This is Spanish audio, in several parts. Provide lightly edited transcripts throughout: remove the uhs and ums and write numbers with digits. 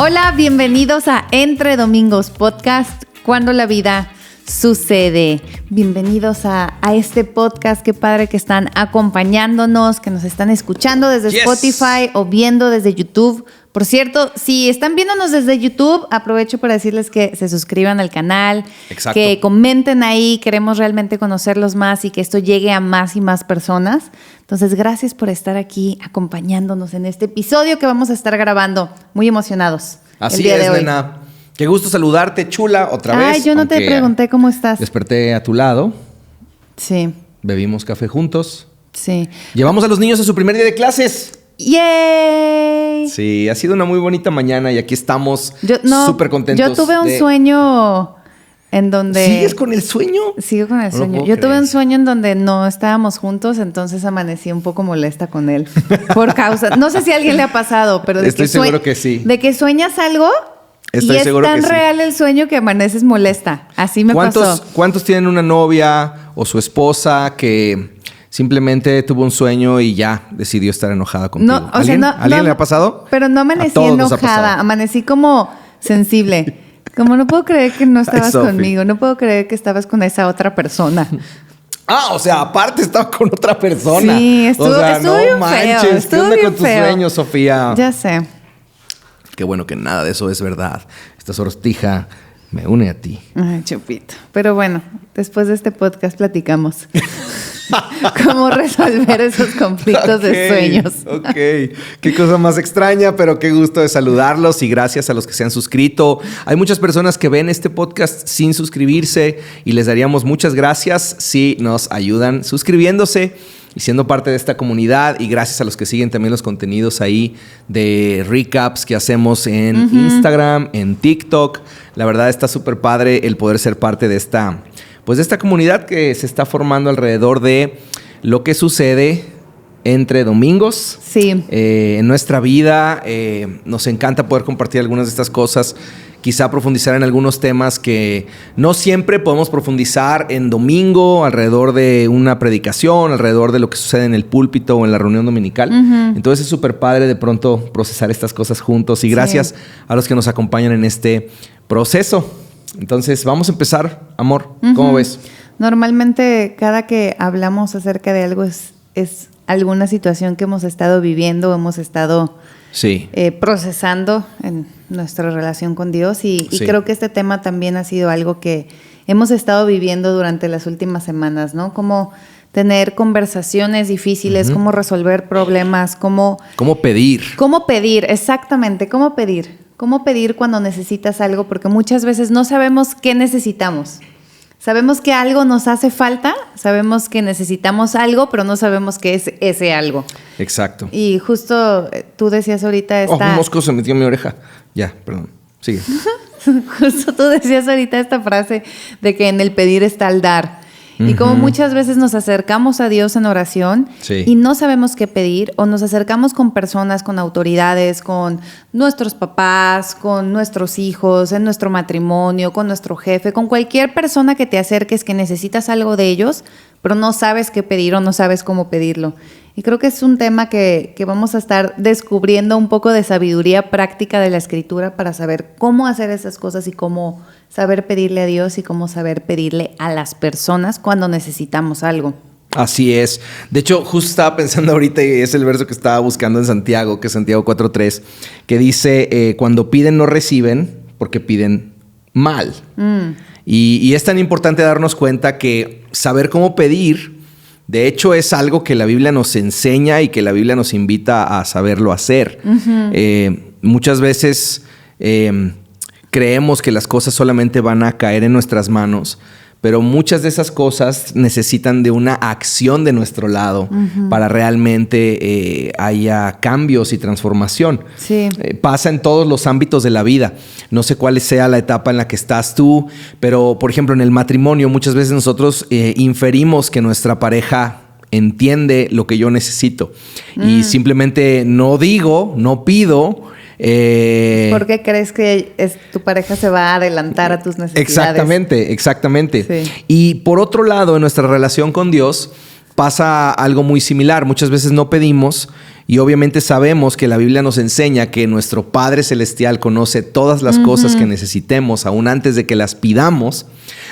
Hola, bienvenidos a Entre Domingos Podcast, cuando la vida sucede. Bienvenidos a este podcast. Qué padre que están acompañándonos, que nos están escuchando desde Spotify o viendo desde YouTube. Por cierto, si están viéndonos desde YouTube, aprovecho para decirles que se suscriban al canal, que comenten ahí. Queremos realmente conocerlos más y que esto llegue a más y más personas. Entonces, gracias por estar aquí acompañándonos en este episodio que vamos a estar grabando. Muy emocionados. Así es, nena. Qué gusto saludarte, chula, otra vez. Ay, yo no te pregunté cómo estás. Desperté a tu lado. Sí. Bebimos café juntos. Sí. Llevamos a los niños a su primer día de clases. ¡Yay! Sí, ha sido una muy bonita mañana y aquí estamos súper contentos. Yo tuve un sueño en donde... ¿Sigues con el sueño? Sigo con el sueño. Yo tuve un sueño en donde no estábamos juntos, entonces amanecí un poco molesta con él. Por causa... No sé si a alguien le ha pasado, pero... Estoy seguro que sí. De que sueñas algo... Estoy seguro que sí. Y es tan real el sueño que amaneces molesta. Así me pasó. ¿Cuántos tienen una novia o su esposa que simplemente tuvo un sueño y ya decidió estar enojada contigo? No, o sea, ¿Alguien le ha pasado? Pero no amanecí enojada. Amanecí como sensible. Como no puedo creer que no estabas conmigo. No puedo creer que estabas con esa otra persona. Ah, o sea, aparte estaba con otra persona. Sí, estuvo bien manches, feo. ¿qué onda con tus sueños, Sofía? Ya sé. Qué bueno que nada de eso es verdad. Esta sortija me une a ti. Ay, Chupito. Pero bueno, después de este podcast platicamos cómo resolver esos conflictos de sueños. Ok. Qué cosa más extraña, pero qué gusto de saludarlos y gracias a los que se han suscrito. Hay muchas personas que ven este podcast sin suscribirse y les daríamos muchas gracias si nos ayudan suscribiéndose y siendo parte de esta comunidad, y gracias a los que siguen también los contenidos ahí de recaps que hacemos en Instagram, en TikTok. La verdad está súper padre el poder ser parte de esta comunidad que se está formando alrededor de lo que sucede entre domingos. Sí. En nuestra vida nos encanta poder compartir algunas de estas cosas. Quizá profundizar en algunos temas que no siempre podemos profundizar en domingo, alrededor de una predicación, alrededor de lo que sucede en el púlpito o en la reunión dominical. Entonces es súper padre de pronto procesar estas cosas juntos y gracias a los que nos acompañan en este proceso. Entonces vamos a empezar, amor. ¿Cómo ves? Normalmente cada que hablamos acerca de algo es alguna situación que hemos estado viviendo, hemos estado... Sí. Procesando en nuestra relación con Dios y creo que este tema también ha sido algo que hemos estado viviendo durante las últimas semanas, ¿no? Cómo tener conversaciones difíciles, cómo resolver problemas, cómo pedir. Cómo pedir, exactamente, cómo pedir. Cómo pedir cuando necesitas algo, porque muchas veces no sabemos qué necesitamos. Sabemos que algo nos hace falta, sabemos que necesitamos algo, pero no sabemos qué es ese algo. Exacto. Y justo tú decías ahorita un mosco se metió en mi oreja. Ya, perdón. Sigue. Justo tú decías ahorita esta frase de que en el pedir está el dar. Y como muchas veces nos acercamos a Dios en oración y no sabemos qué pedir, o nos acercamos con personas, con autoridades, con nuestros papás, con nuestros hijos, en nuestro matrimonio, con nuestro jefe, con cualquier persona que te acerques que necesitas algo de ellos, pero no sabes qué pedir o no sabes cómo pedirlo. Y creo que es un tema que vamos a estar descubriendo un poco de sabiduría práctica de la Escritura para saber cómo hacer esas cosas y cómo saber pedirle a Dios y cómo saber pedirle a las personas cuando necesitamos algo. Así es. De hecho, justo estaba pensando ahorita, y es el verso que estaba buscando en Santiago, que es Santiago 4:3, que dice, cuando piden no reciben porque piden mal. Y es tan importante darnos cuenta que saber cómo pedir, de hecho, es algo que la Biblia nos enseña y que la Biblia nos invita a saberlo hacer. Muchas veces creemos que las cosas solamente van a caer en nuestras manos, pero muchas de esas cosas necesitan de una acción de nuestro lado para realmente haya cambios y transformación. Sí. Pasa en todos los ámbitos de la vida. No sé cuál sea la etapa en la que estás tú, pero por ejemplo en el matrimonio muchas veces nosotros inferimos que nuestra pareja entiende lo que yo necesito y simplemente no digo, no pido. ¿Por qué crees que tu pareja se va a adelantar a tus necesidades? Exactamente. Sí. Y por otro lado, en nuestra relación con Dios, pasa algo muy similar. Muchas veces no pedimos y obviamente sabemos que la Biblia nos enseña que nuestro Padre Celestial conoce todas las cosas que necesitemos aún antes de que las pidamos,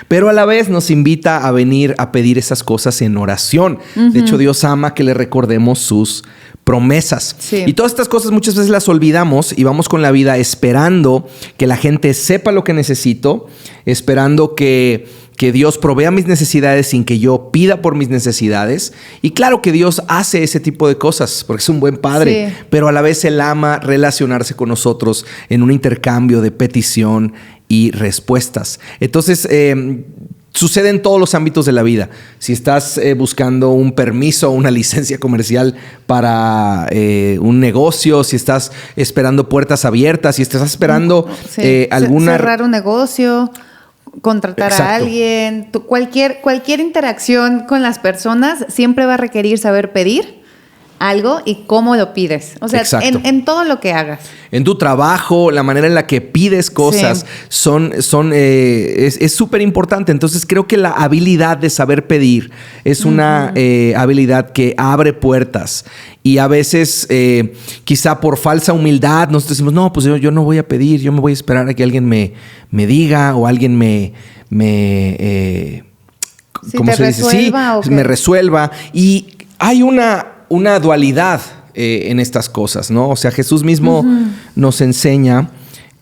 pero a la vez nos invita a venir a pedir esas cosas en oración. De hecho, Dios ama que le recordemos sus promesas. Sí. Y todas estas cosas muchas veces las olvidamos y vamos con la vida esperando que la gente sepa lo que necesito, esperando que Dios provea mis necesidades sin que yo pida por mis necesidades. Y claro que Dios hace ese tipo de cosas porque es un buen padre, pero a la vez Él ama relacionarse con nosotros en un intercambio de petición y respuestas. Entonces, sucede en todos los ámbitos de la vida. Si estás buscando un permiso o una licencia comercial para un negocio, si estás esperando puertas abiertas, si estás esperando cerrar un negocio, contratar a alguien, cualquier interacción con las personas siempre va a requerir saber pedir algo y cómo lo pides. O sea, en todo lo que hagas. En tu trabajo, la manera en la que pides cosas es súper importante. Entonces creo que la habilidad de saber pedir es una habilidad que abre puertas. Y a veces, quizá por falsa humildad, nos decimos, no, pues yo no voy a pedir, yo me voy a esperar a que alguien me diga o alguien me resuelva. Y hay una dualidad en estas cosas, ¿no? O sea, Jesús mismo nos enseña,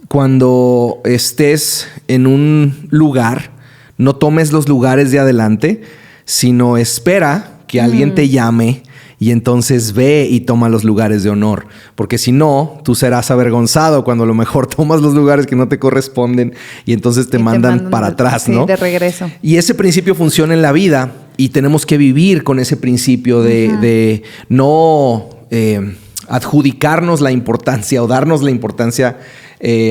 cuando estés en un lugar, no tomes los lugares de adelante, sino espera que alguien te llame y entonces ve y toma los lugares de honor. Porque si no, tú serás avergonzado cuando a lo mejor tomas los lugares que no te corresponden y entonces te mandan para atrás, ¿no? De regreso. Y ese principio funciona en la vida y tenemos que vivir con ese principio de no adjudicarnos la importancia o darnos la importancia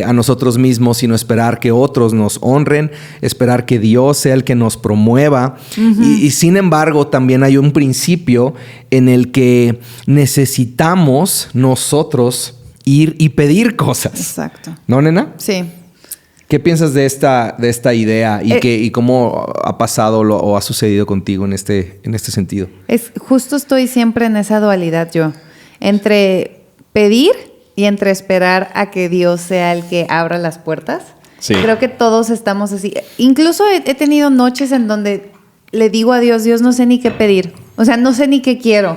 a nosotros mismos, sino esperar que otros nos honren, esperar que Dios sea el que nos promueva. Y sin embargo, también hay un principio en el que necesitamos nosotros ir y pedir cosas. Exacto. ¿No, nena? Sí. ¿Qué piensas de esta idea y cómo ha pasado o ha sucedido contigo en este sentido? Justo estoy siempre en esa dualidad yo, entre pedir y entre esperar a que Dios sea el que abra las puertas. Sí. Creo que todos estamos así. Incluso he tenido noches en donde le digo a Dios, no sé ni qué pedir. O sea, no sé ni qué quiero.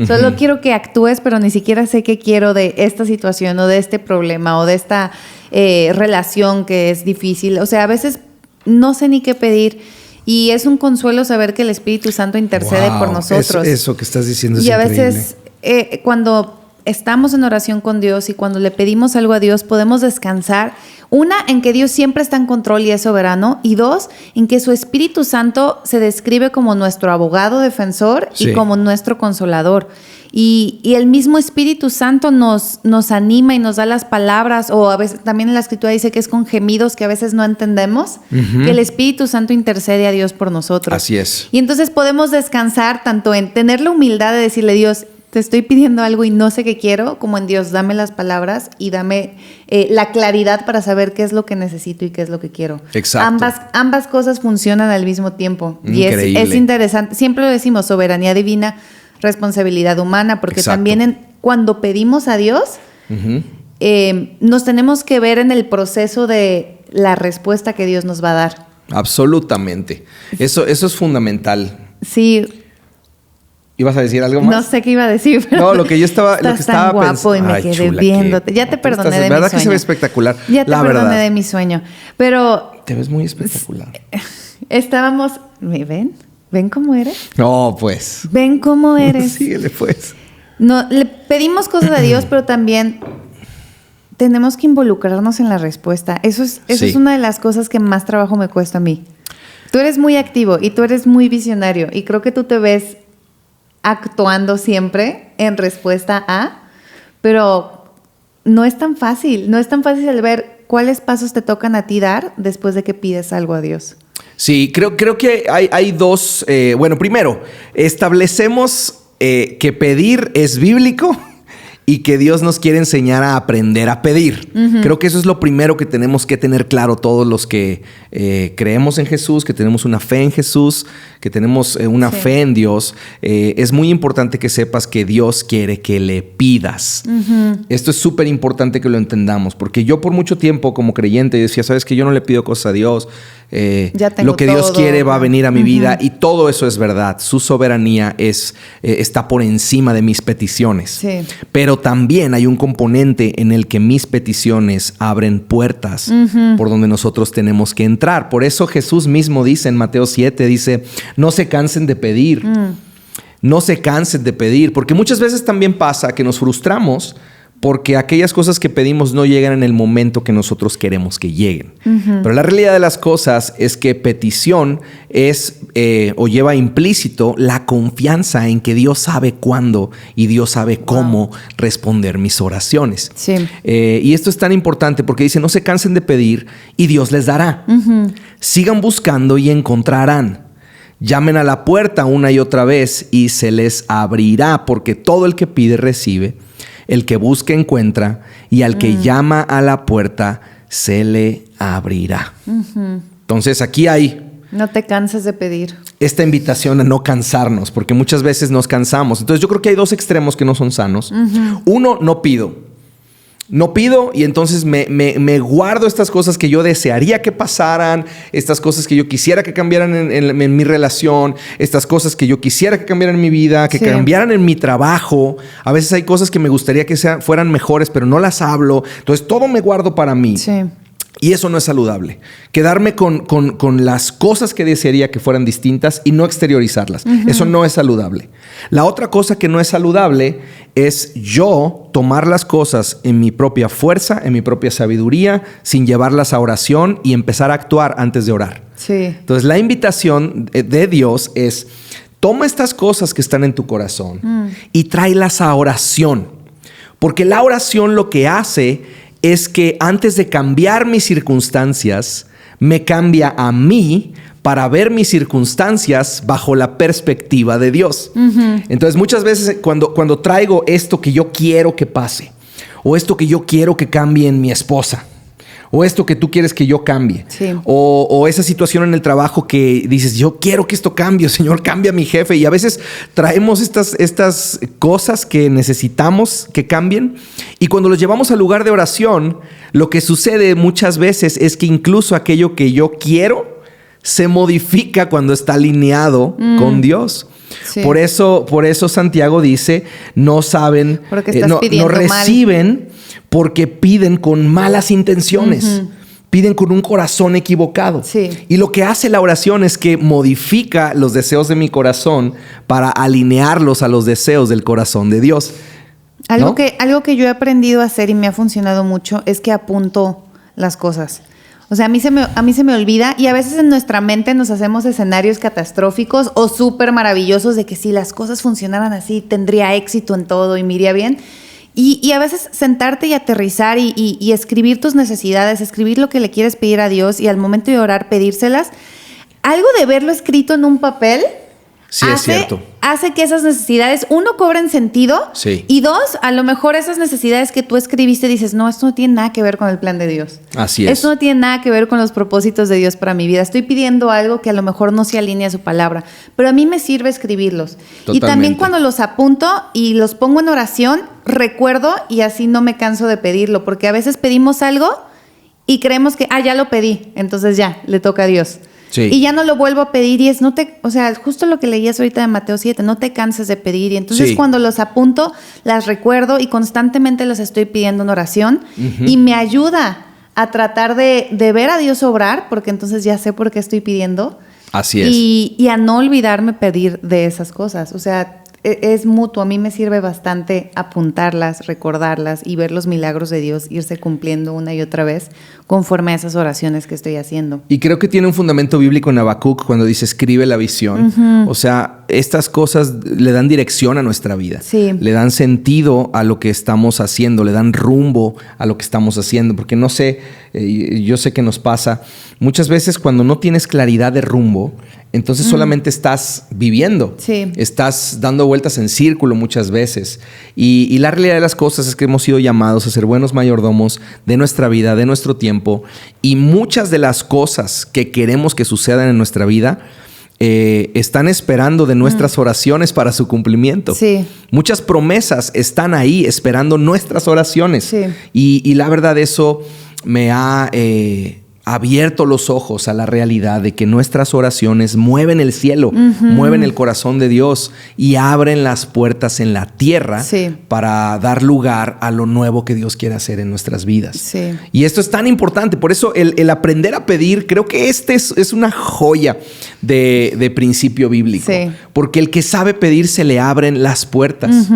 Solo quiero que actúes, pero ni siquiera sé qué quiero de esta situación o de este problema o de esta relación que es difícil. O sea, a veces no sé ni qué pedir. Y es un consuelo saber que el Espíritu Santo intercede por nosotros. Eso que estás diciendo es increíble. Y a veces cuando estamos en oración con Dios y cuando le pedimos algo a Dios, podemos descansar. Una, en que Dios siempre está en control y es soberano. Y dos, en que su Espíritu Santo se describe como nuestro abogado defensor y como nuestro consolador. Y el mismo Espíritu Santo nos anima y nos da las palabras, o a veces también en la Escritura dice que es con gemidos que a veces no entendemos, que el Espíritu Santo intercede a Dios por nosotros. Así es. Y entonces podemos descansar tanto en tener la humildad de decirle, Dios, te estoy pidiendo algo y no sé qué quiero, como en Dios, dame las palabras y dame la claridad para saber qué es lo que necesito y qué es lo que quiero. Exacto. Ambas cosas funcionan al mismo tiempo. Increíble. Y es interesante. Siempre lo decimos, soberanía divina, responsabilidad humana, porque también cuando pedimos a Dios, nos tenemos que ver en el proceso de la respuesta que Dios nos va a dar. Absolutamente. Eso es fundamental. Sí. ¿Ibas a decir algo más? No sé qué iba a decir. Pero no, lo que yo estaba estás tan guapo y me quedé viéndote. Ya te perdoné de mi sueño. ¿Verdad que se ve espectacular? Ya te perdoné de mi sueño. Pero te ves muy espectacular. Estábamos... ¿Ven? ¿Ven cómo eres? No, pues. ¿Ven cómo eres? Síguele, pues. No, le pedimos cosas a Dios, pero también tenemos que involucrarnos en la respuesta. Eso es una de las cosas que más trabajo me cuesta a mí. Tú eres muy activo y tú eres muy visionario y creo que tú te ves actuando siempre en respuesta a, pero no es tan fácil. No es tan fácil el ver cuáles pasos te tocan a ti dar después de que pides algo a Dios. Sí, creo que hay dos. Bueno, primero, establecemos que pedir es bíblico y que Dios nos quiere enseñar a aprender a pedir. Creo que eso es lo primero que tenemos que tener claro todos los que creemos en Jesús, que tenemos una fe en Jesús, que tenemos una fe en Dios. Es muy importante que sepas que Dios quiere que le pidas. Esto es súper importante que lo entendamos, porque yo por mucho tiempo como creyente decía, ¿sabes qué? Yo no le pido cosas a Dios. Lo que Dios quiere va a venir a mi vida, y todo eso es verdad. Su soberanía está por encima de mis peticiones. Sí. Pero también hay un componente en el que mis peticiones abren puertas por donde nosotros tenemos que entrar. Por eso Jesús mismo dice en Mateo 7, dice, no se cansen de pedir. No se cansen de pedir, porque muchas veces también pasa que nos frustramos porque aquellas cosas que pedimos no llegan en el momento que nosotros queremos que lleguen. Pero la realidad de las cosas es que petición es o lleva implícito la confianza en que Dios sabe cuándo y Dios sabe cómo responder mis oraciones. Sí. Y esto es tan importante porque dice, no se cansen de pedir y Dios les dará. Sigan buscando y encontrarán. Llamen a la puerta una y otra vez y se les abrirá, porque todo el que pide recibe. El que busca encuentra, y al que llama a la puerta se le abrirá. Entonces aquí hay... No te canses de pedir. Esta invitación a no cansarnos, porque muchas veces nos cansamos. Entonces yo creo que hay dos extremos que no son sanos. Uno, no pido. No pido y entonces me guardo estas cosas que yo desearía que pasaran, estas cosas que yo quisiera que cambiaran en mi relación, estas cosas que yo quisiera que cambiaran en mi vida, que cambiaran en mi trabajo. A veces hay cosas que me gustaría que fueran mejores, pero no las hablo. Entonces todo me guardo para mí. Sí. Y eso no es saludable. Quedarme con las cosas que desearía que fueran distintas y no exteriorizarlas. Eso no es saludable. La otra cosa que no es saludable es yo tomar las cosas en mi propia fuerza, en mi propia sabiduría, sin llevarlas a oración y empezar a actuar antes de orar. Sí. Entonces la invitación de Dios es: toma estas cosas que están en tu corazón y tráelas a oración. Porque la oración lo que hace es que antes de cambiar mis circunstancias, me cambia a mí para ver mis circunstancias bajo la perspectiva de Dios. Entonces, muchas veces cuando traigo esto que yo quiero que pase, o esto que yo quiero que cambie en mi esposa, o esto que tú quieres que yo cambie, o esa situación en el trabajo que dices, yo quiero que esto cambie, Señor, cambia a mi jefe. Y a veces traemos estas cosas que necesitamos que cambien, y cuando los llevamos al lugar de oración, lo que sucede muchas veces es que incluso aquello que yo quiero se modifica cuando está alineado con Dios. Sí. Por eso Santiago dice, no saben, no reciben mal, porque piden con malas intenciones. Piden con un corazón equivocado. Sí. Y lo que hace la oración es que modifica los deseos de mi corazón para alinearlos a los deseos del corazón de Dios. Algo que yo he aprendido a hacer y me ha funcionado mucho es que apunto las cosas. O sea, a mí se me olvida, y a veces en nuestra mente nos hacemos escenarios catastróficos o súper maravillosos de que si las cosas funcionaran así, tendría éxito en todo y me iría bien. Y a veces sentarte y aterrizar y escribir tus necesidades, escribir lo que le quieres pedir a Dios, y al momento de orar pedírselas. Algo de verlo escrito en un papel hace que esas necesidades, uno, cobren sentido, y dos, a lo mejor esas necesidades que tú escribiste dices, no, esto no tiene nada que ver con el plan de Dios. Así es. Esto no tiene nada que ver con los propósitos de Dios para mi vida. Estoy pidiendo algo que a lo mejor no se alinea a su palabra, pero a mí me sirve escribirlos. Totalmente. Y también cuando los apunto y los pongo en oración, recuerdo, y así no me canso de pedirlo, porque a veces pedimos algo y creemos que, ya lo pedí, entonces ya, le toca a Dios. Sí. Y ya no lo vuelvo a pedir, y es justo lo que leías ahorita de Mateo 7, no te canses de pedir. Y entonces cuando los apunto, las recuerdo y constantemente los estoy pidiendo en oración, y me ayuda a tratar de ver a Dios obrar, porque entonces ya sé por qué estoy pidiendo. Así es. Y a no olvidarme pedir de esas cosas. O sea, es mutuo. A mí me sirve bastante apuntarlas, recordarlas y ver los milagros de Dios irse cumpliendo una y otra vez conforme a esas oraciones que estoy haciendo. Y creo que tiene un fundamento bíblico en Habacuc cuando dice escribe la visión. O sea, estas cosas le dan dirección a nuestra vida. Sí. Le dan sentido a lo que estamos haciendo, le dan rumbo a lo que estamos haciendo. Porque no sé, yo sé que nos pasa muchas veces cuando no tienes claridad de rumbo, entonces solamente estás viviendo. Sí. Estás dando vueltas en círculo muchas veces. Y la realidad de las cosas es que hemos sido llamados a ser buenos mayordomos de nuestra vida, de nuestro tiempo. Y muchas de las cosas que queremos que sucedan en nuestra vida están esperando de nuestras oraciones para su cumplimiento. Sí. Muchas promesas están ahí esperando nuestras oraciones. Sí. Y la verdad, eso me ha abierto los ojos a la realidad de que nuestras oraciones mueven el cielo, mueven el corazón de Dios y abren las puertas en la tierra para dar lugar a lo nuevo que Dios quiere hacer en nuestras vidas. Sí. Y esto es tan importante. Por eso el aprender a pedir, creo que este es una joya de principio bíblico. Sí. Porque el que sabe pedir se le abren las puertas.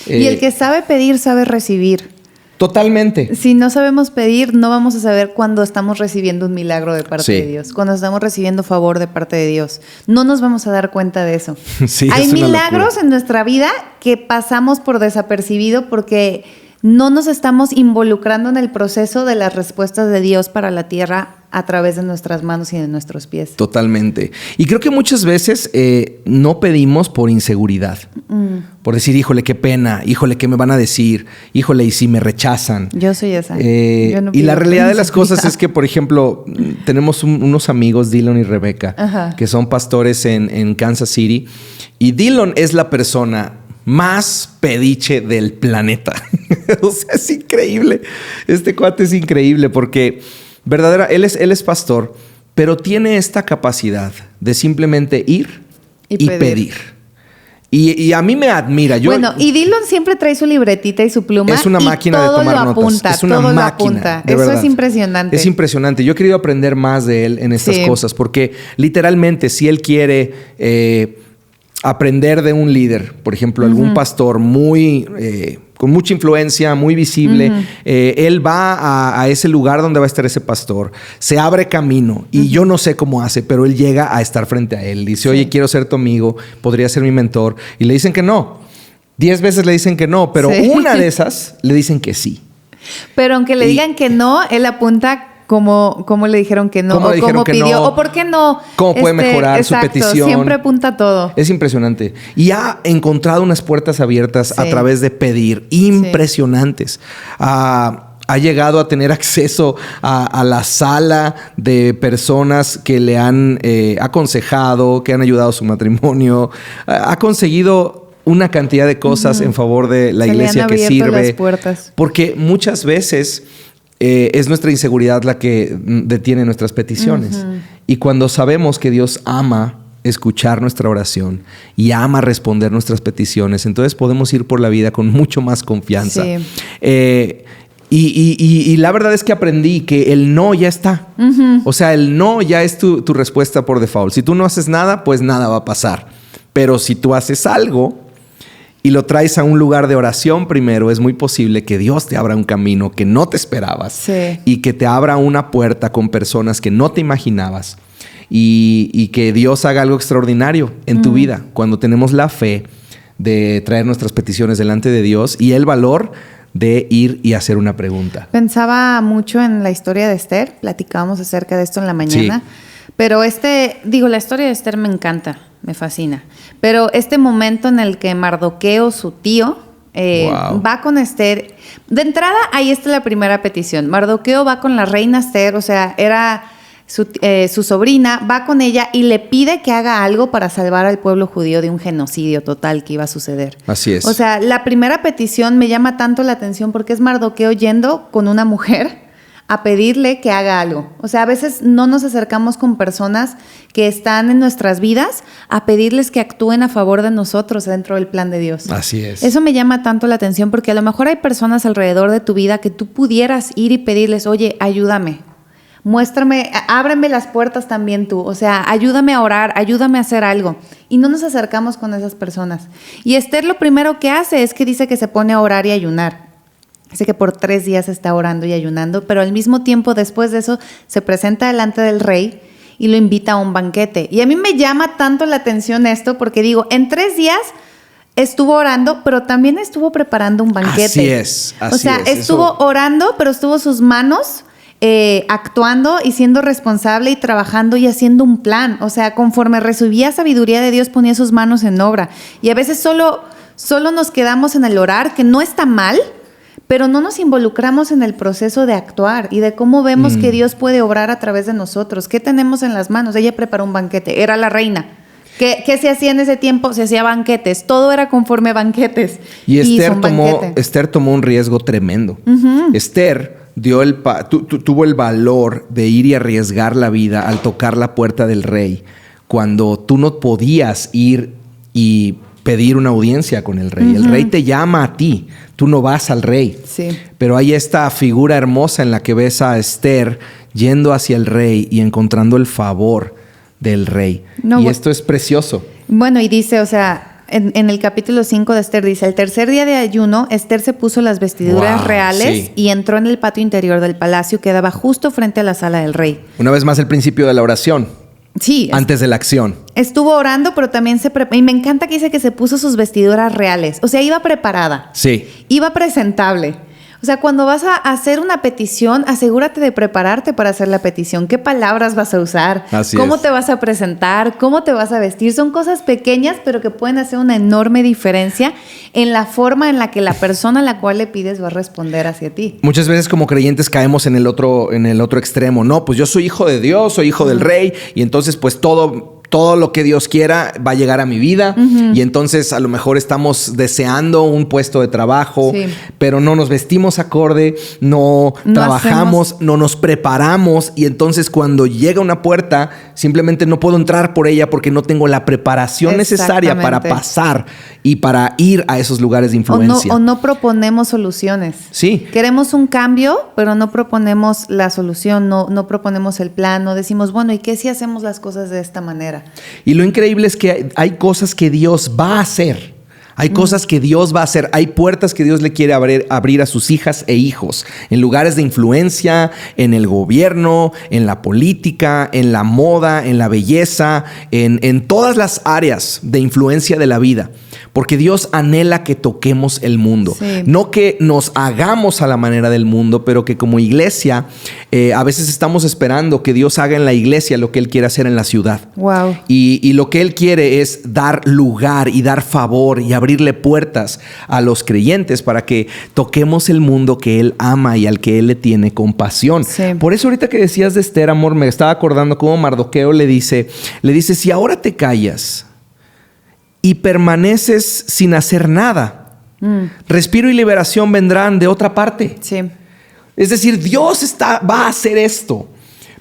Y el que sabe pedir sabe recibir. Totalmente. Si no sabemos pedir, no vamos a saber cuándo estamos recibiendo un milagro de parte de Dios, cuando estamos recibiendo favor de parte de Dios. No nos vamos a dar cuenta de eso. Sí, hay milagros en nuestra vida que pasamos por desapercibido porque no nos estamos involucrando en el proceso de las respuestas de Dios para la tierra a través de nuestras manos y de nuestros pies. Totalmente. Y creo que muchas veces no pedimos por inseguridad. Por decir, híjole, qué pena, híjole, qué me van a decir, híjole, y si me rechazan. Yo soy esa. Yo no, y la realidad de las cosas es que, por ejemplo, tenemos unos amigos, Dylan y Rebeca, que son pastores en Kansas City. Y Dylan es la persona más pediche del planeta. O sea, es increíble. Este cuate es increíble porque él es pastor, pero tiene esta capacidad de simplemente ir y pedir. Y a mí me admira. Y Dylan siempre trae su libretita y su pluma. Es una máquina de tomar notas. Es una máquina. Eso verdad. Es impresionante. Es impresionante. Yo he querido aprender más de él en estas cosas porque literalmente si él quiere aprender de un líder, por ejemplo, algún pastor con mucha influencia, muy visible, él va a ese lugar donde va a estar ese pastor, se abre camino y yo no sé cómo hace, pero él llega a estar frente a él. Dice, oye, quiero ser tu amigo, podría ser mi mentor. Y le dicen que no. 10 veces le dicen que no, pero una de esas le dicen que sí. Pero aunque le digan que no, él apunta cómo le dijeron que no, o cómo pidió, no, o por qué no. Cómo puede mejorar su petición. Siempre apunta todo. Es impresionante. Y ha encontrado unas puertas abiertas a través de pedir, impresionantes. Ha llegado a tener acceso a la sala de personas que le han aconsejado, que han ayudado a su matrimonio. Ha conseguido una cantidad de cosas en favor de la iglesia que sirve. Las puertas. Porque muchas veces es nuestra inseguridad la que detiene nuestras peticiones. Y cuando sabemos que Dios ama escuchar nuestra oración y ama responder nuestras peticiones, entonces podemos ir por la vida con mucho más confianza. Y la verdad es que aprendí que el no ya está. O sea, el no ya es tu respuesta por default. Si tú no haces nada, pues nada va a pasar. Pero si tú haces algo y lo traes a un lugar de oración primero, es muy posible que Dios te abra un camino que no te esperabas y que te abra una puerta con personas que no te imaginabas y que Dios haga algo extraordinario en tu vida cuando tenemos la fe de traer nuestras peticiones delante de Dios y el valor de ir y hacer una pregunta. Pensaba mucho en la historia de Esther, platicábamos acerca de esto en la mañana, pero la historia de Esther me encanta. Me fascina. Pero este momento en el que Mardoqueo, su tío, va con Esther. De entrada, ahí está la primera petición. Mardoqueo va con la reina Esther, o sea, era su sobrina, va con ella y le pide que haga algo para salvar al pueblo judío de un genocidio total que iba a suceder. Así es. O sea, la primera petición me llama tanto la atención porque es Mardoqueo yendo con una mujer a pedirle que haga algo. O sea, a veces no nos acercamos con personas que están en nuestras vidas a pedirles que actúen a favor de nosotros dentro del plan de Dios. Así es. Eso me llama tanto la atención porque a lo mejor hay personas alrededor de tu vida que tú pudieras ir y pedirles, oye, ayúdame, muéstrame, ábreme las puertas también tú. O sea, ayúdame a orar, ayúdame a hacer algo. Y no nos acercamos con esas personas. Y Esther lo primero que hace es que dice que se pone a orar y ayunar. Dice que por 3 días está orando y ayunando, pero al mismo tiempo después de eso se presenta delante del rey y lo invita a un banquete. Y a mí me llama tanto la atención esto porque digo, en 3 días estuvo orando, pero también estuvo preparando un banquete. Así es. O sea, estuvo orando, pero estuvo sus manos actuando y siendo responsable y trabajando y haciendo un plan. O sea, conforme recibía sabiduría de Dios, ponía sus manos en obra. Y a veces solo nos quedamos en el orar, que no está mal, pero no nos involucramos en el proceso de actuar y de cómo vemos que Dios puede obrar a través de nosotros. ¿Qué tenemos en las manos? Ella preparó un banquete, era la reina. ¿Qué se hacía en ese tiempo? Se hacía banquetes, todo era conforme banquetes. Y Esther tomó un riesgo tremendo. Esther tuvo el valor de ir y arriesgar la vida al tocar la puerta del rey, cuando tú no podías ir y pedir una audiencia con el rey. El rey te llama a ti, tú no vas al rey. Sí. Pero hay esta figura hermosa en la que ves a Esther yendo hacia el rey y encontrando el favor del rey. Esto es precioso. Bueno, y dice, o sea, en el capítulo 5 de Esther dice, el tercer día de ayuno, Esther se puso las vestiduras reales y entró en el patio interior del palacio que daba justo frente a la sala del rey. Una vez más el principio de la oración. Sí. Antes de la acción. Estuvo orando, pero también y me encanta que dice que se puso sus vestiduras reales. O sea, iba preparada. Sí. Iba presentable. O sea, cuando vas a hacer una petición, asegúrate de prepararte para hacer la petición. ¿Qué palabras vas a usar? ¿Cómo te vas a presentar? ¿Cómo te vas a vestir? Son cosas pequeñas, pero que pueden hacer una enorme diferencia en la forma en la que la persona a la cual le pides va a responder hacia ti. Muchas veces como creyentes caemos en el otro extremo. No, pues yo soy hijo de Dios, soy hijo del rey, y entonces pues todo lo que Dios quiera va a llegar a mi vida. Y entonces a lo mejor estamos deseando un puesto de trabajo, pero no nos vestimos acorde, no trabajamos, no nos preparamos, y entonces cuando llega una puerta simplemente no puedo entrar por ella porque no tengo la preparación necesaria para pasar y para ir a esos lugares de influencia. O no proponemos soluciones. Sí. Queremos un cambio, pero no proponemos la solución, no proponemos el plan, no decimos, bueno, ¿y qué si hacemos las cosas de esta manera? Y lo increíble es que hay cosas que Dios va a hacer. Hay cosas que Dios va a hacer. Hay puertas que Dios le quiere abrir a sus hijas e hijos. En lugares de influencia, en el gobierno, en la política, en la moda, en la belleza, en todas las áreas de influencia de la vida. Porque Dios anhela que toquemos el mundo. Sí. No que nos hagamos a la manera del mundo, pero que como iglesia a veces estamos esperando que Dios haga en la iglesia lo que Él quiere hacer en la ciudad. Wow. Y lo que Él quiere es dar lugar y dar favor y abrirle puertas a los creyentes para que toquemos el mundo que Él ama y al que Él le tiene compasión. Sí. Por eso ahorita que decías de Esther, amor, me estaba acordando cómo Mardoqueo le dice, si ahora te callas y permaneces sin hacer nada, respiro y liberación vendrán de otra parte. Sí. Es decir, Dios va a hacer esto.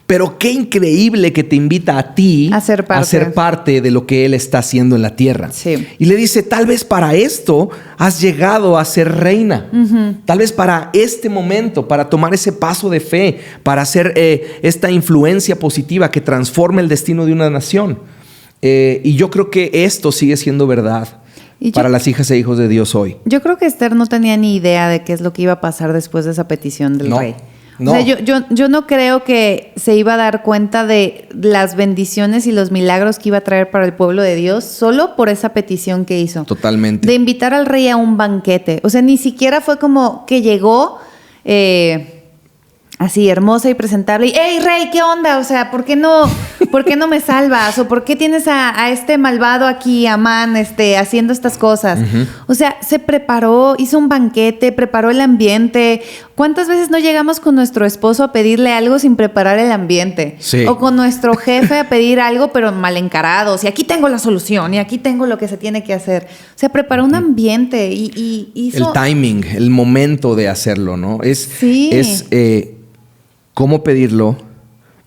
Pero qué increíble que te invita a ti a ser parte de lo que Él está haciendo en la tierra. Sí. Y le dice, tal vez para esto has llegado a ser reina. Tal vez para este momento, para tomar ese paso de fe, para hacer esta influencia positiva que transforme el destino de una nación. Y yo creo que esto sigue siendo verdad para las hijas e hijos de Dios hoy. Yo creo que Esther no tenía ni idea de qué es lo que iba a pasar después de esa petición del rey. No. O sea, yo no creo que se iba a dar cuenta de las bendiciones y los milagros que iba a traer para el pueblo de Dios solo por esa petición que hizo. Totalmente. De invitar al rey a un banquete. O sea, ni siquiera fue como que llegó así hermosa y presentable y ¡hey, rey, qué onda! O sea, ¿por qué no me salvas? ¿O por qué tienes a este malvado aquí, Amán, haciendo estas cosas? O sea, se preparó, hizo un banquete, preparó el ambiente. ¿Cuántas veces no llegamos con nuestro esposo a pedirle algo sin preparar el ambiente? Sí. O con nuestro jefe a pedir algo, pero mal encarados. Y aquí tengo la solución, y aquí tengo lo que se tiene que hacer. O sea, preparó un ambiente y hizo... El timing, el momento de hacerlo, ¿no? Es cómo pedirlo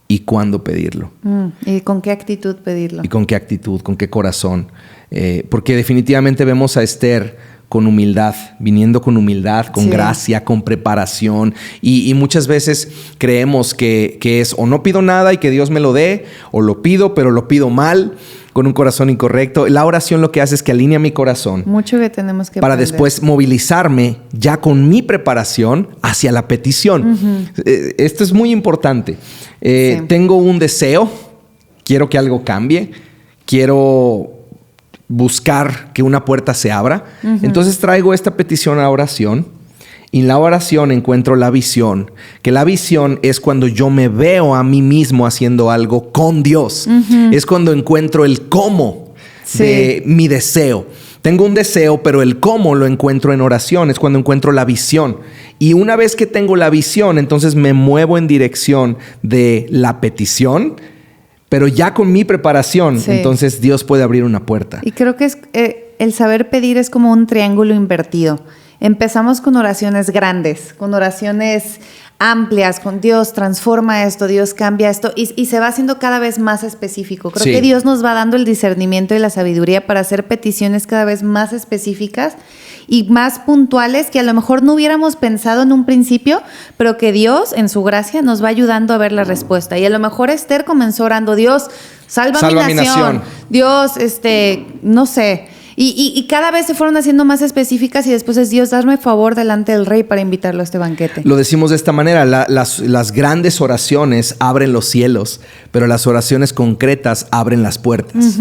y cuándo pedirlo. ¿Y con qué actitud pedirlo? Y con qué actitud, con qué corazón. Porque definitivamente vemos a Esther con humildad, viniendo con humildad, con gracia, con preparación. Y muchas veces creemos que es o no pido nada y que Dios me lo dé, o lo pido, pero lo pido mal, con un corazón incorrecto. La oración lo que hace es que alinea mi corazón. Mucho que tenemos que para aprender. Después movilizarme ya con mi preparación hacia la petición. Esto es muy importante. Tengo un deseo, quiero que algo cambie, quiero buscar que una puerta se abra. Entonces traigo esta petición a oración Y en la oración encuentro la visión, que la visión es cuando yo me veo a mí mismo haciendo algo con Dios. Es cuando encuentro el cómo de mi deseo. Tengo un deseo, pero el cómo lo encuentro en oración, es cuando encuentro la visión. Y una vez que tengo la visión, entonces me muevo en dirección de la petición, pero ya con mi preparación, entonces Dios puede abrir una puerta. Y creo que el saber pedir es como un triángulo invertido. Empezamos con oraciones grandes, con oraciones amplias, con Dios transforma esto, Dios cambia esto, y se va haciendo cada vez más específico. Creo que Dios nos va dando el discernimiento y la sabiduría para hacer peticiones cada vez más específicas y más puntuales que a lo mejor no hubiéramos pensado en un principio, pero que Dios en su gracia nos va ayudando a ver la respuesta. Y a lo mejor Esther comenzó orando, Dios, salva mi nación. Dios, no sé. Y cada vez se fueron haciendo más específicas y después es Dios, darme favor delante del rey para invitarlo a este banquete. Lo decimos de esta manera, las grandes oraciones abren los cielos, pero las oraciones concretas abren las puertas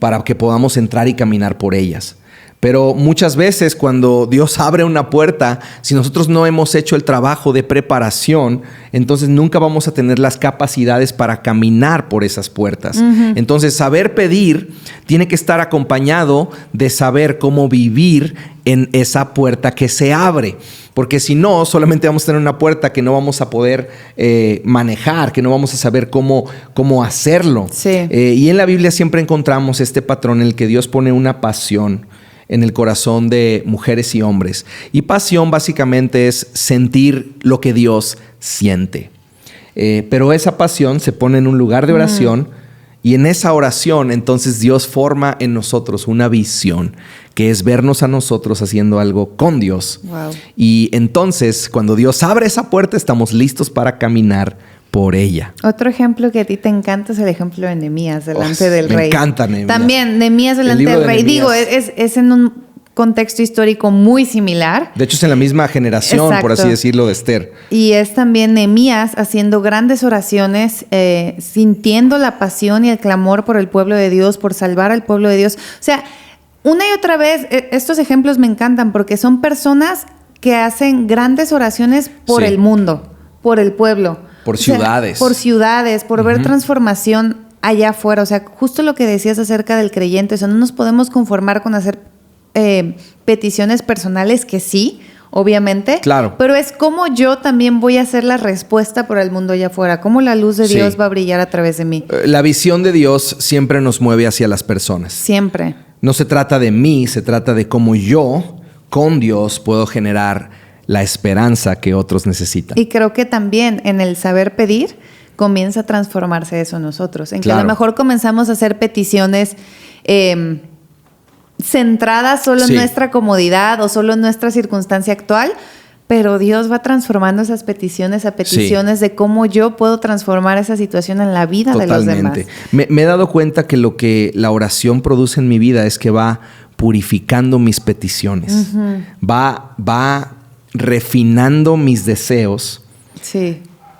para que podamos entrar y caminar por ellas. Pero muchas veces cuando Dios abre una puerta, si nosotros no hemos hecho el trabajo de preparación, entonces nunca vamos a tener las capacidades para caminar por esas puertas. Entonces saber pedir tiene que estar acompañado de saber cómo vivir en esa puerta que se abre. Porque si no, solamente vamos a tener una puerta que no vamos a poder manejar, que no vamos a saber cómo hacerlo. Y en la Biblia siempre encontramos este patrón en el que Dios pone una pasión en el corazón de mujeres y hombres. Y pasión básicamente es sentir lo que Dios siente. Pero esa pasión se pone en un lugar de oración y en esa oración entonces Dios forma en nosotros una visión que es vernos a nosotros haciendo algo con Dios. Wow. Y entonces cuando Dios abre esa puerta estamos listos para caminar por ella. Otro ejemplo que a ti te encanta es el ejemplo de Nehemías delante del rey. Me encanta Nehemías. También Nehemías delante del rey. Digo, es en un contexto histórico muy similar. De hecho, es en la misma generación, exacto, por así decirlo, de Esther. Y es también Nehemías haciendo grandes oraciones, sintiendo la pasión y el clamor por el pueblo de Dios, por salvar al pueblo de Dios. O sea, una y otra vez, estos ejemplos me encantan porque son personas que hacen grandes oraciones por el mundo, por el pueblo. Por ciudades. Por ciudades, por ver transformación allá afuera. O sea, justo lo que decías acerca del creyente. O sea, no nos podemos conformar con hacer peticiones personales, que sí, obviamente. Claro. Pero es como yo también voy a hacer la respuesta por el mundo allá afuera. Cómo la luz de Dios va a brillar a través de mí. La visión de Dios siempre nos mueve hacia las personas. Siempre. No se trata de mí, se trata de cómo yo, con Dios, puedo generar la esperanza que otros necesitan. Y creo que también en el saber pedir comienza a transformarse eso en nosotros. En que a lo mejor comenzamos a hacer peticiones centradas solo en nuestra comodidad o solo en nuestra circunstancia actual, pero Dios va transformando esas peticiones a peticiones de cómo yo puedo transformar esa situación en la vida de los demás. Me he dado cuenta que lo que la oración produce en mi vida es que va purificando mis peticiones. Va refinando mis deseos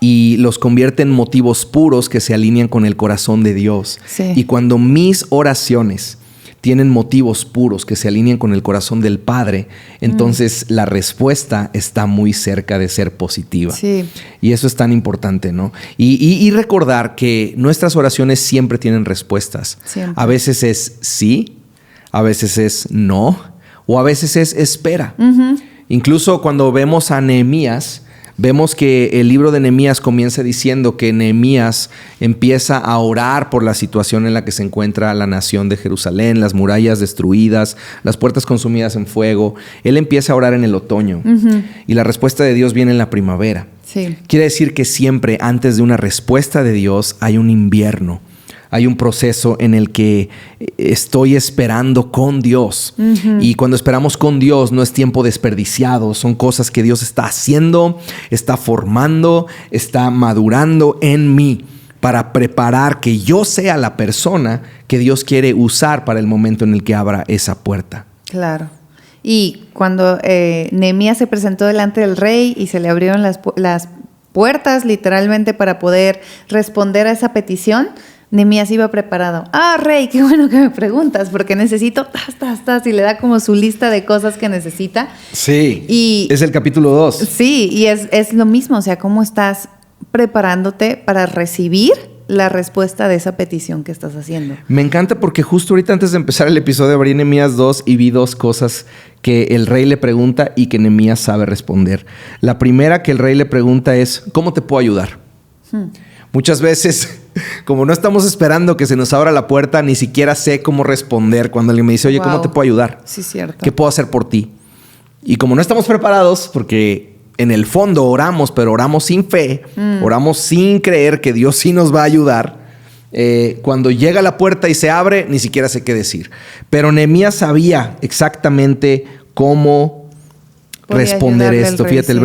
y los convierte en motivos puros que se alinean con el corazón de Dios. Y cuando mis oraciones tienen motivos puros que se alinean con el corazón del Padre, entonces la respuesta está muy cerca de ser positiva. Y eso es tan importante, ¿no? Y recordar que nuestras oraciones siempre tienen respuestas. A veces es sí, a veces es no, o a veces es espera. Incluso cuando vemos a Nehemías, vemos que el libro de Nehemías comienza diciendo que Nehemías empieza a orar por la situación en la que se encuentra la nación de Jerusalén, las murallas destruidas, las puertas consumidas en fuego. Él empieza a orar en el otoño y la respuesta de Dios viene en la primavera. Quiere decir que siempre antes de una respuesta de Dios hay un invierno. Hay un proceso en el que estoy esperando con Dios. Y cuando esperamos con Dios no es tiempo desperdiciado. Son cosas que Dios está haciendo, está formando, está madurando en mí para preparar que yo sea la persona que Dios quiere usar para el momento en el que abra esa puerta. Claro. Y cuando Nehemías se presentó delante del rey y se le abrieron las puertas literalmente para poder responder a esa petición, Nehemías iba preparado. Rey, qué bueno que me preguntas, porque necesito y le da como su lista de cosas que necesita. Sí, y es el capítulo 2. Sí, y es lo mismo, o sea, cómo estás preparándote para recibir la respuesta de esa petición que estás haciendo. Me encanta porque justo ahorita antes de empezar el episodio abrí Nehemías 2 y vi 2 cosas que el rey le pregunta y que Nehemías sabe responder. La primera que el rey le pregunta es, ¿cómo te puedo ayudar? Muchas veces, como no estamos esperando que se nos abra la puerta, ni siquiera sé cómo responder cuando alguien me dice, oye, ¿cómo te puedo ayudar? Sí, cierto. ¿Qué puedo hacer por ti? Y como no estamos preparados, porque en el fondo oramos, pero oramos sin fe, oramos sin creer que Dios sí nos va a ayudar. Cuando llega la puerta y se abre, ni siquiera sé qué decir. Pero Nehemías sabía exactamente cómo responder esto. Rey, fíjate, sí.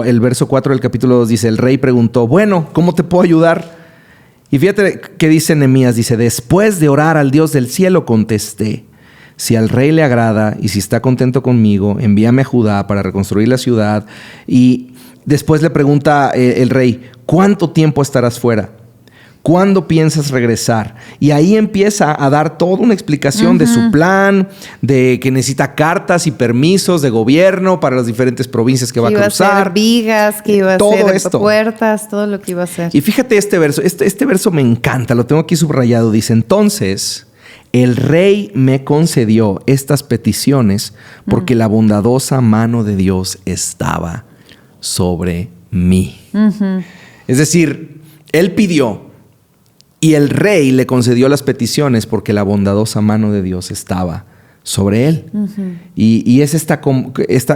el verso 4 del capítulo 2 dice, el rey preguntó, bueno, ¿cómo te puedo ayudar? Y fíjate qué dice Nehemías, dice, después de orar al Dios del cielo contesté, si al rey le agrada y si está contento conmigo, envíame a Judá para reconstruir la ciudad. Y después le pregunta el rey, ¿cuánto tiempo estarás fuera? ¿Cuándo piensas regresar? Y ahí empieza a dar toda una explicación de su plan, de que necesita cartas y permisos de gobierno para las diferentes provincias que va a cruzar. Iba a hacer vigas, que iba a hacer puertas, todo lo que iba a hacer. Y fíjate este verso, este verso me encanta, lo tengo aquí subrayado. Dice, entonces, el rey me concedió estas peticiones porque la bondadosa mano de Dios estaba sobre mí. Es decir, él pidió y el rey le concedió las peticiones porque la bondadosa mano de Dios estaba sobre él. Y es esta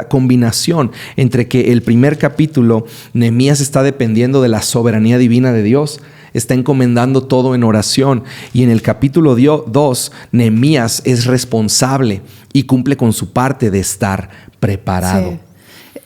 combinación entre que el primer capítulo, Nehemías está dependiendo de la soberanía divina de Dios, está encomendando todo en oración. Y en el capítulo 2, Nehemías es responsable y cumple con su parte de estar preparado. Sí.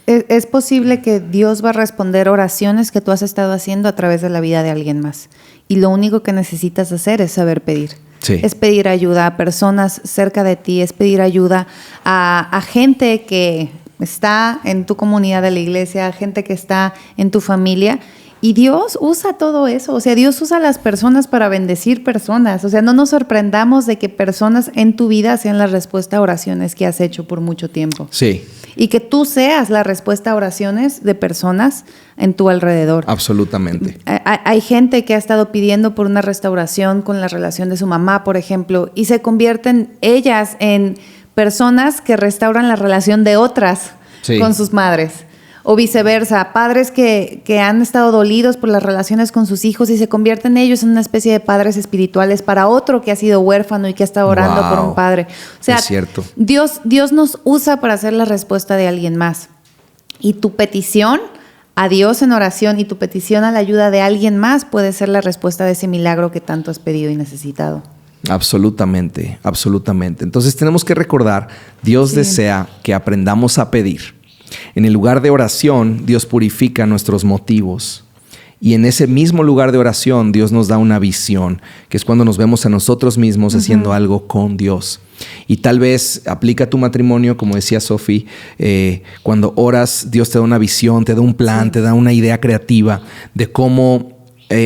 Es posible que Dios va a responder oraciones que tú has estado haciendo a través de la vida de alguien más. Y lo único que necesitas hacer es saber pedir. Sí. Es pedir ayuda a personas cerca de ti, es pedir ayuda a gente que está en tu comunidad de la iglesia, a gente que está en tu familia. Y Dios usa todo eso, o sea, Dios usa a las personas para bendecir personas. O sea, no nos sorprendamos de que personas en tu vida sean la respuesta a oraciones que has hecho por mucho tiempo. Sí. Y que tú seas la respuesta a oraciones de personas en tu alrededor. Absolutamente. Hay gente que ha estado pidiendo por una restauración con la relación de su mamá, por ejemplo, y se convierten ellas en personas que restauran la relación de otras con sus madres. O viceversa, padres que han estado dolidos por las relaciones con sus hijos y se convierten ellos en una especie de padres espirituales para otro que ha sido huérfano y que está orando por un padre. O sea, es cierto. Dios nos usa para hacer la respuesta de alguien más. Y tu petición a Dios en oración y tu petición a la ayuda de alguien más puede ser la respuesta de ese milagro que tanto has pedido y necesitado. Absolutamente, absolutamente. Entonces tenemos que recordar, Dios desea que aprendamos a pedir. En el lugar de oración, Dios purifica nuestros motivos. Y en ese mismo lugar de oración, Dios nos da una visión, que es cuando nos vemos a nosotros mismos haciendo algo con Dios. Y tal vez aplica tu matrimonio, como decía Sofi, cuando oras, Dios te da una visión, te da un plan, te da una idea creativa de cómo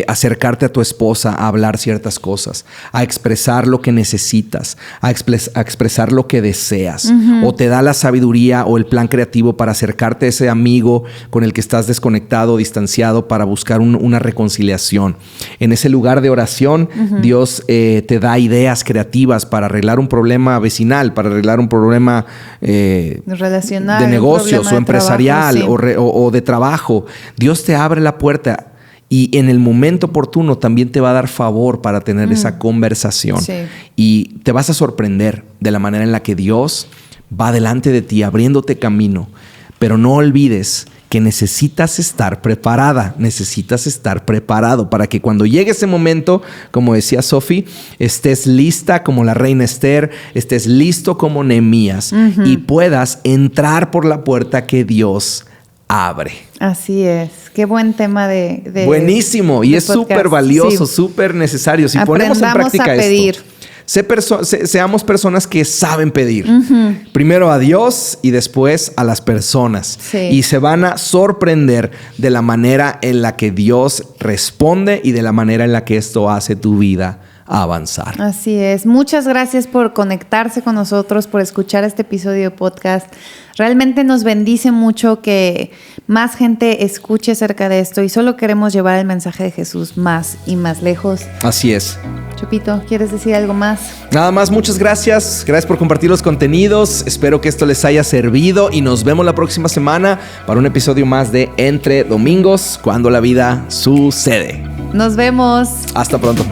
acercarte a tu esposa a hablar ciertas cosas, a expresar lo que necesitas, a expresar lo que deseas, o te da la sabiduría o el plan creativo para acercarte a ese amigo con el que estás desconectado, distanciado, para buscar una reconciliación. En ese lugar de oración, Dios te da ideas creativas para arreglar un problema vecinal, para arreglar un problema relacional, de negocios o empresarial, o de trabajo. Dios te abre la puerta. Y en el momento oportuno también te va a dar favor para tener esa conversación. Sí. Y te vas a sorprender de la manera en la que Dios va delante de ti, abriéndote camino. Pero no olvides que necesitas estar preparada, necesitas estar preparado para que cuando llegue ese momento, como decía Sofi, estés lista como la reina Esther, estés listo como Nehemías y puedas entrar por la puerta que Dios abre. Así es. Qué buen tema de buenísimo. Y es súper valioso, súper necesario. Si ponemos en práctica esto, seamos personas que saben pedir. Primero a Dios y después a las personas. Sí. Y se van a sorprender de la manera en la que Dios responde y de la manera en la que esto hace tu vida a avanzar. Así es. Muchas gracias por conectarse con nosotros, por escuchar este episodio de podcast. Realmente nos bendice mucho que más gente escuche acerca de esto y solo queremos llevar el mensaje de Jesús más y más lejos. Así es. Chupito, ¿quieres decir algo más? Nada más, muchas gracias. Gracias por compartir los contenidos. Espero que esto les haya servido y nos vemos la próxima semana para un episodio más de Entre Domingos, cuando la vida sucede. Nos vemos. Hasta pronto.